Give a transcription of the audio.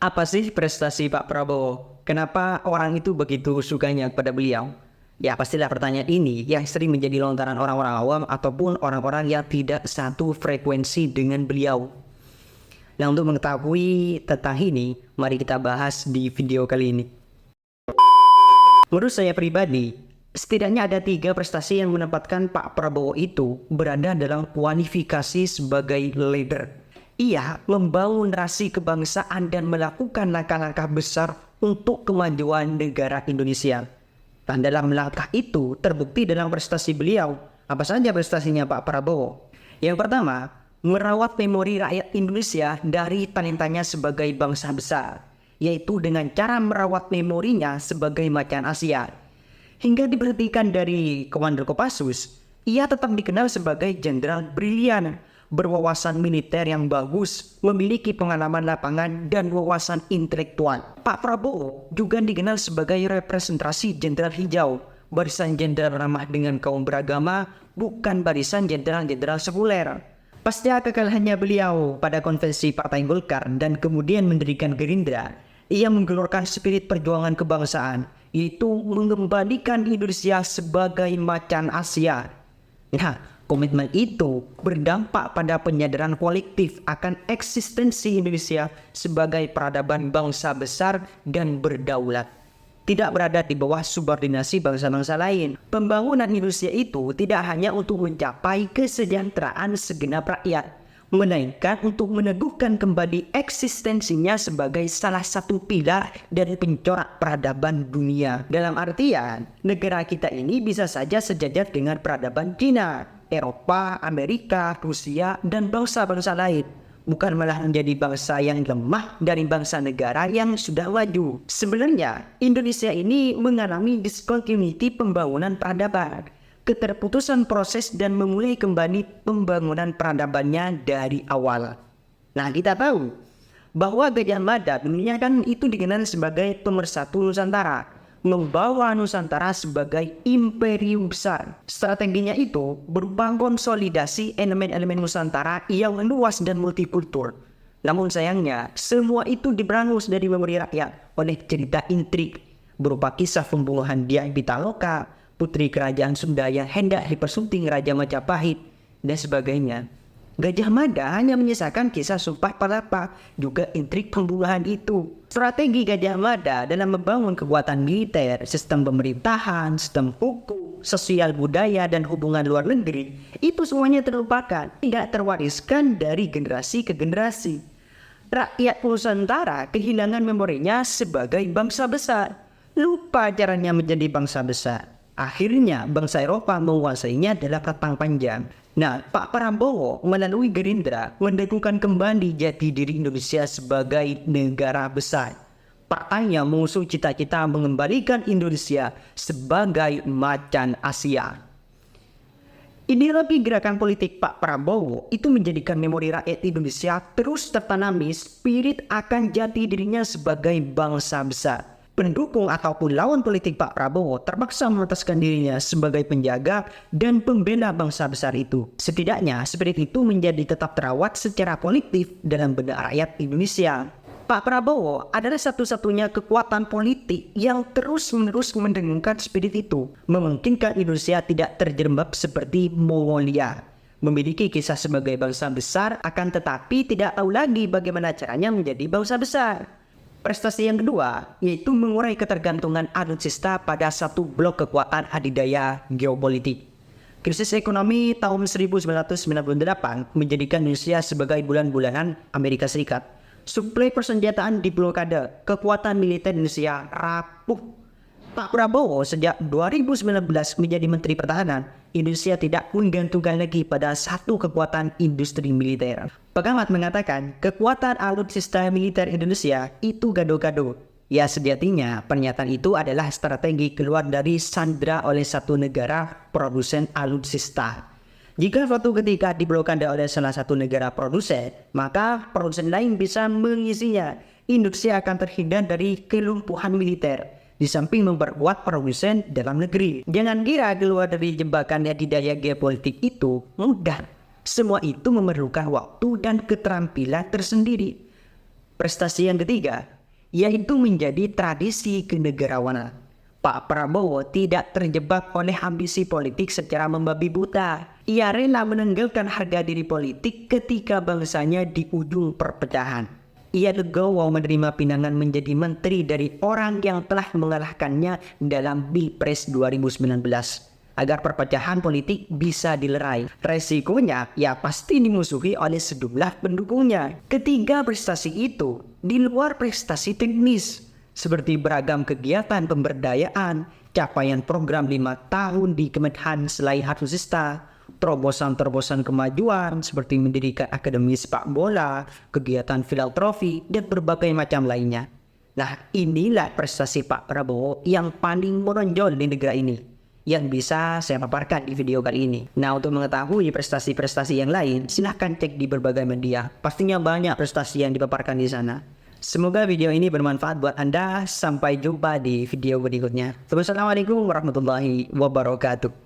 Apa sih prestasi Pak Prabowo? Kenapa orang itu begitu sukanya kepada beliau? Ya pastilah pertanyaan ini yang sering menjadi lontaran orang-orang awam ataupun orang-orang yang tidak satu frekuensi dengan beliau. Nah, untuk mengetahui tentang ini, mari kita bahas di video kali ini. Menurut saya pribadi, setidaknya ada 3 prestasi yang menempatkan Pak Prabowo itu berada dalam kualifikasi sebagai leader. Ia membangun narasi kebangsaan dan melakukan langkah-langkah besar untuk kemajuan negara Indonesia. Dan dalam langkah itu terbukti dalam prestasi beliau. Apa saja prestasinya Pak Prabowo? Yang pertama, merawat memori rakyat Indonesia dari talentanya sebagai bangsa besar, yaitu dengan cara merawat memorinya sebagai macan Asia. Hingga diberhentikan dari Komando Kopassus, ia tetap dikenal sebagai jenderal brilian, berwawasan militer yang bagus, memiliki pengalaman lapangan dan wawasan intelektual. Pak Prabowo juga dikenal sebagai representasi jenderal hijau, barisan jenderal ramah dengan kaum beragama, bukan barisan jenderal-jenderal sekuler. Pasca kekalahannya beliau pada konvensi Partai Golkar dan kemudian mendirikan Gerindra, ia menggelorkan spirit perjuangan kebangsaan, yaitu mengembalikan Indonesia sebagai macan Asia. Nah, komitmen itu berdampak pada penyadaran kolektif akan eksistensi Indonesia sebagai peradaban bangsa besar dan berdaulat, tidak berada di bawah subordinasi bangsa-bangsa lain. Pembangunan Indonesia itu tidak hanya untuk mencapai kesejahteraan segenap rakyat, melainkan untuk meneguhkan kembali eksistensinya sebagai salah satu pilar dari pencorak peradaban dunia. Dalam artian, negara kita ini bisa saja sejajar dengan peradaban Cina, Eropa, Amerika, Rusia, dan bangsa-bangsa lain. Bukan malah menjadi bangsa yang lemah dari bangsa negara yang sudah maju. Sebenarnya, Indonesia ini mengalami discontinuity pembangunan peradaban, keterputusan proses dan memulai kembali pembangunan peradabannya dari awal. Nah, kita tahu bahwa Gajah Mada dunia kan itu dikenal sebagai pemersatu Nusantara, membawa Nusantara sebagai imperium besar. Strateginya itu berupa konsolidasi elemen-elemen Nusantara yang luas dan multikultur. Namun sayangnya, semua itu diberangus dari memori rakyat oleh cerita intrik berupa kisah pembunuhan Dyah Pitaloka, putri kerajaan Sunda yang hendak dipersunting Raja Majapahit, dan sebagainya. Gajah Mada hanya menyisakan kisah Sumpah Palapa, juga intrik pembunuhan itu. Strategi Gajah Mada dalam membangun kekuatan militer, sistem pemerintahan, sistem hukum, sosial budaya, dan hubungan luar negeri, itu semuanya terlupakan, tidak terwariskan dari generasi ke generasi. Rakyat Nusantara kehilangan memorinya sebagai bangsa besar, lupa caranya menjadi bangsa besar. Akhirnya bangsa Eropa menguasainya dalam rentang panjang. Nah, Pak Prabowo melalui Gerindra mendegukan kembali jati diri Indonesia sebagai negara besar. Partainya mengusung cita-cita mengembalikan Indonesia sebagai macan Asia. Ideologi gerakan politik Pak Prabowo itu menjadikan memori rakyat Indonesia terus tertanami spirit akan jati dirinya sebagai bangsa besar. Pendukung ataupun lawan politik Pak Prabowo terpaksa memutuskan dirinya sebagai penjaga dan pembela bangsa besar itu. Setidaknya spirit itu menjadi tetap terawat secara kolektif dalam benak rakyat Indonesia. Pak Prabowo adalah satu-satunya kekuatan politik yang terus-menerus mendengungkan spirit itu, memungkinkan Indonesia tidak terjerembab seperti Mongolia, memiliki kisah sebagai bangsa besar akan tetapi tidak tahu lagi bagaimana caranya menjadi bangsa besar. Prestasi yang kedua yaitu mengurai ketergantungan alutsista pada satu blok kekuatan adidaya geopolitik. Krisis ekonomi tahun 1998 menjadikan Indonesia sebagai bulan-bulanan Amerika Serikat. Suplai persenjataan diblokade, kekuatan militer Indonesia rapuh. Pak Prabowo sejak 2019 menjadi Menteri Pertahanan, Indonesia tidak menggantungkan lagi pada satu kekuatan industri militer. Pengamat mengatakan kekuatan alutsista militer Indonesia itu gado-gado. Ya, sejatinya pernyataan itu adalah strategi keluar dari sandera oleh satu negara produsen alutsista. Jika suatu ketika diblokade oleh salah satu negara produsen, maka produsen lain bisa mengisinya. Indonesia akan terhindar dari kelumpuhan militer, di samping memperkuat produsen dalam negeri. Jangan kira keluar dari jebakan adidaya geopolitik itu mudah. Semua itu memerlukan waktu dan keterampilan tersendiri. Prestasi yang ketiga, yaitu menjadi tradisi kenegarawanan. Pak Prabowo tidak terjebak oleh ambisi politik secara membabi buta. Ia rela menenggelamkan harga diri politik ketika bangsanya di ujung perpecahan. Ia legowo menerima pinangan menjadi menteri dari orang yang telah mengalahkannya dalam Pilpres 2019 agar perpecahan politik bisa dilerai. Resikonya ya pasti dimusuhi oleh sejumlah pendukungnya. Ketiga prestasi itu di luar prestasi teknis seperti beragam kegiatan pemberdayaan, capaian program 5 tahun di Kemenhan selain Hatusista, terobosan-terobosan kemajuan seperti mendirikan akademi sepak bola, kegiatan filantropi, dan berbagai macam lainnya. Nah, inilah prestasi Pak Prabowo yang paling menonjol di negara ini yang bisa saya paparkan di video kali ini. Nah, untuk mengetahui prestasi-prestasi yang lain, silahkan cek di berbagai media. Pastinya banyak prestasi yang dipaparkan di sana. Semoga video ini bermanfaat buat Anda. Sampai jumpa di video berikutnya. Wassalamualaikum warahmatullahi wabarakatuh.